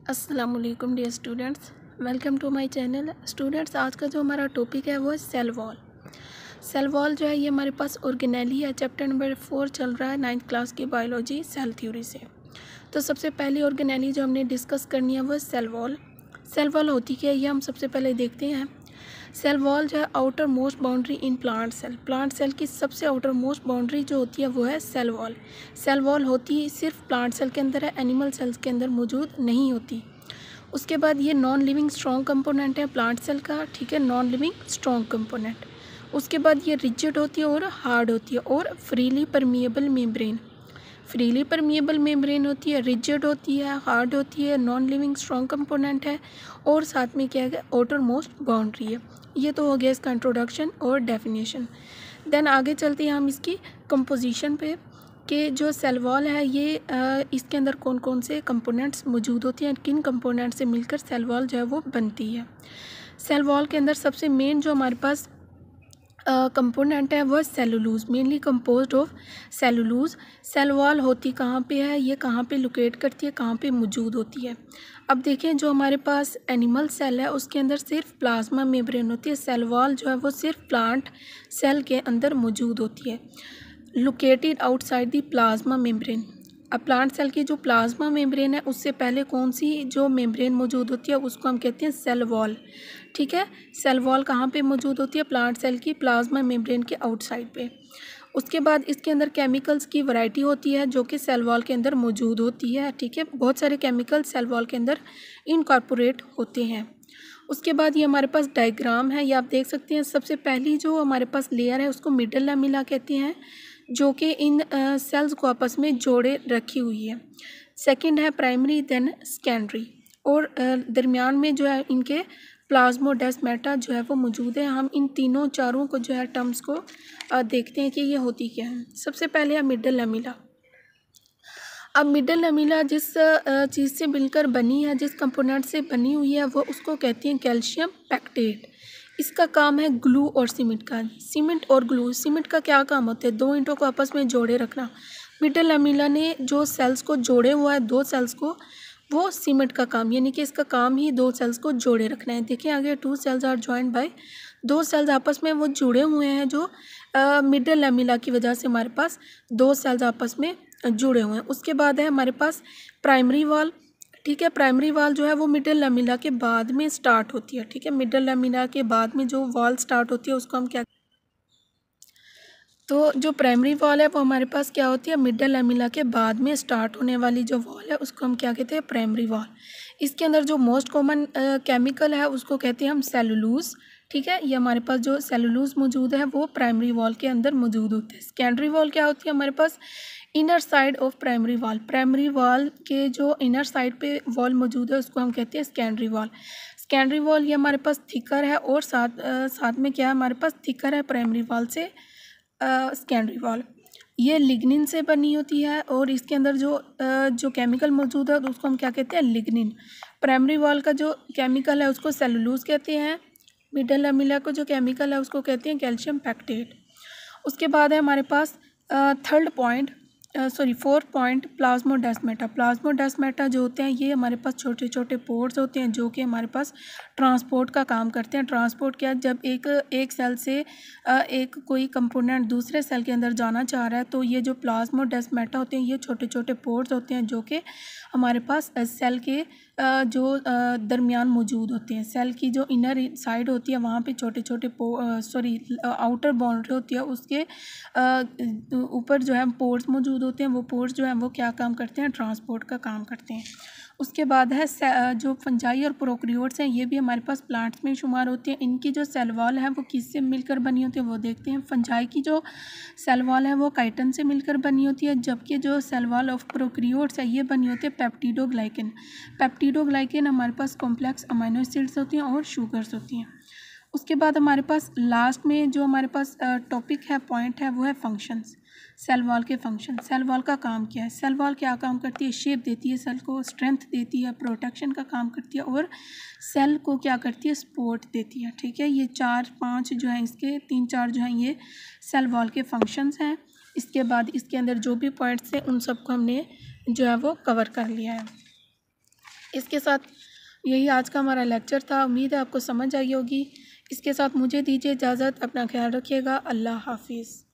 अस्सलामुअलैकुम dear students, welcome to my channel. Students, आज का जो हमारा टॉपिक है वो है सेल वॉल। सेल वॉल जो है ये हमारे पास ऑर्गेनेली है। चैप्टर नंबर 4 चल रहा है 9th क्लास की बायोलॉजी सेल थ्योरी से। तो सबसे पहली ऑर्गेनेली जो हमने डिस्कस करनी है वो है सेल वॉल। सेल वॉल होती क्या है ये हम सबसे पहले देखते हैं। सेल वॉल जो है outer most boundary in plant cell. Plant cell की सबसे आउटर मोस्ट बाउंड्री जो होती है वो है सेल वॉल। सेल वॉल होती सिर्फ प्लांट सेल के अंदर है, एनिमल सेल्स के अंदर मौजूद नहीं होती। उसके बाद ये नॉन लिविंग स्ट्रॉन्ग कंपोनेंट है प्लांट सेल का, ठीक है, नॉन लिविंग स्ट्रॉन्ग कंपोनेंट। उसके बाद ये रिजिड होती है और हार्ड होती है और freely permeable membrane. Freely permeable membrane होती है, रिजिड होती है, हार्ड होती है, नॉन लिविंग स्ट्रॉन्ग कंपोनेंट है और साथ में क्या है, आउटर मोस्ट बाउंड्री है। ये तो हो गया इसका इंट्रोडक्शन और डेफिनेशन। देन आगे चलते हैं हम इसकी कंपोजिशन पे कि जो सेल वॉल है ये इसके अंदर कौन कौन से कंपोनेंट्स मौजूद होते हैं, किन कंपोनेंट से मिलकर सेल वॉल जो है वो बनती है। सेल वॉल के अंदर सबसे मेन जो हमारे पास कंपोनेंट है वह cellulose, mainly composed of cellulose. Cell wall होती कहाँ पे है, ये कहाँ पे लोकेट करती है, कहाँ पे मौजूद होती है। अब देखें, जो हमारे पास एनिमल सेल है उसके अंदर सिर्फ प्लाज्मा मेम्ब्रेन होती है। सेल वॉल जो है वो सिर्फ प्लांट सेल के अंदर मौजूद होती है, located outside the plasma membrane. अब प्लांट सेल की जो प्लाज्मा मेम्ब्रेन है उससे पहले कौन सी जो मेम्ब्रेन मौजूद होती है उसको हम कहते हैं सेल वॉल, ठीक है। सेल वॉल कहाँ पे मौजूद होती है, प्लांट सेल की प्लाज्मा मेम्ब्रेन के आउटसाइड पे। उसके बाद इसके अंदर केमिकल्स की वैरायटी होती है जो कि सेल वॉल के अंदर मौजूद होती है, ठीक है। बहुत सारे केमिकल सेल वॉल के अंदर इनकॉर्पोरेट होते हैं। उसके बाद ये हमारे पास डायग्राम है, ये आप देख सकते हैं। सबसे पहली जो हमारे पास लेयर है उसको मिडल लैमेला कहते हैं, जो कि इन सेल्स को आपस में जोड़े रखी हुई है। सेकंड है प्राइमरी, देन सेकेंडरी, और दरमियान में जो है इनके प्लाज्मोडेस्माटा जो है वो मौजूद है। हम इन तीनों चारों को जो है टर्म्स को देखते हैं कि ये होती क्या है। सबसे पहले है मिडल लैमेला। अब मिडल लैमेला जिस चीज़ से मिलकर बनी है, जिस कंपोनेंट से बनी हुई है, वो उसको कहते हैं कैल्शियम पैक्टेट। इसका काम है ग्लू और सीमेंट का। सीमेंट और ग्लू, सीमेंट का क्या काम होता है, दो ईंटों को आपस में जोड़े रखना। मिडल लैमेला ने जो सेल्स को जोड़े हुआ है, दो सेल्स को, वो सीमेंट का काम, यानी कि इसका काम ही दो सेल्स को जोड़े रखना है। देखिए आगे, two cells are joined by, दो सेल्स आपस में वो जुड़े हुए हैं, जो मिडल लैमेला की वजह से हमारे पास दो सेल्स आपस में जुड़े हुए हैं। उसके बाद है हमारे पास प्राइमरी वॉल, ठीक है। प्राइमरी वॉल जो है वो मिडल लैमेला के बाद में स्टार्ट होती है, ठीक है। मिडल लैमेला के बाद में जो वॉल स्टार्ट होती है उसको हम क्या, तो जो प्राइमरी वॉल है वो हमारे पास क्या होती है, मिडल लैमेला के बाद में स्टार्ट होने वाली जो वॉल है उसको हम क्या कहते हैं, प्राइमरी वॉल। इसके अंदर जो मोस्ट कॉमन केमिकल है उसको कहते हैं हम सेलुलोज, ठीक है। ये हमारे पास जो सेलुलोज मौजूद है वो प्राइमरी वॉल के अंदर मौजूद होते हैं। सेकेंडरी वॉल क्या होती है हमारे पास, inner side of primary wall. Primary wall के जो इनर साइड पे वॉल मौजूद है उसको हम कहते हैं सेकेंडरी वॉल। सेकेंडरी वॉल ये हमारे पास थिकर है और साथ में क्या है, हमारे पास थिकर है प्राइमरी वॉल से सेकेंडरी वॉल। ये लिग्निन से बनी होती है और इसके अंदर जो केमिकल मौजूद है उसको हम क्या कहते हैं, लिग्निन। प्राइमरी वॉल का जो केमिकल है उसको सेलुलोज कहते हैं। मिडल लैमेला को जो केमिकल है उसको कहते हैं कैल्शियम पैक्टेट। उसके बाद है हमारे पास फोर्थ पॉइंट प्लाज्मोडेस्माटा। प्लाज्मोडेस्माटा जो होते हैं ये हमारे पास छोटे छोटे पोर्स होते हैं जो कि हमारे पास ट्रांसपोर्ट का काम करते हैं। ट्रांसपोर्ट क्या, जब एक सेल से एक कोई कंपोनेंट दूसरे सेल के अंदर जाना चाह रहा है तो ये जो प्लाज्मोडेस्माटा होते हैं ये छोटे छोटे पोर्स होते हैं जो कि हमारे पास सेल के जो दरमियान मौजूद होते हैं। सेल की जो इनर साइड होती है वहाँ पे छोटे छोटे आउटर बाउंड्री होती है, उसके ऊपर जो है पोर्स मौजूद होते हैं। वो पोर्स जो हैं वो क्या काम करते हैं, ट्रांसपोर्ट का काम करते हैं। उसके बाद है जो फंजाई और प्रोकैरियोट्स हैं ये भी हमारे पास प्लांट्स में शुमार होते हैं। इनकी जो सेल वॉल है वो किससे मिलकर बनी होती है वो देखते हैं। फंजाई की जो सेल वॉल है वो काइटिन से मिलकर बनी होती है, जबकि जो सेल वॉल ऑफ प्रोकैरियोट्स है ये बनी होती है पेप्टिडोग्लाइकेन। पेप्टिडोग्लाइकेन हमारे पास कॉम्प्लेक्स अमीनो एसिड्स होती हैं और शुगर्स होती हैं। उसके बाद हमारे पास लास्ट में जो हमारे पास टॉपिक है, पॉइंट है, वो है फंक्शंस। सेल वॉल के फंक्शन। सेल वॉल का काम क्या है, सेल वॉल क्या काम करती है, शेप देती है सेल को, स्ट्रेंथ देती है, प्रोटेक्शन का काम करती है और सेल को क्या करती है, सपोर्ट देती है, ठीक है। ये 4-5 जो है, इसके 3-4 जो हैं ये सेल वॉल के फंक्शंस हैं। इसके बाद इसके अंदर जो भी पॉइंट्स हैं उन सबको हमने जो है वो कवर कर लिया है। इसके साथ यही आज का हमारा लेक्चर था। उम्मीद है आपको समझ आई होगी। इसके साथ मुझे दीजिए इजाज़त। अपना ख्याल रखिएगा। अल्लाह हाफिज़।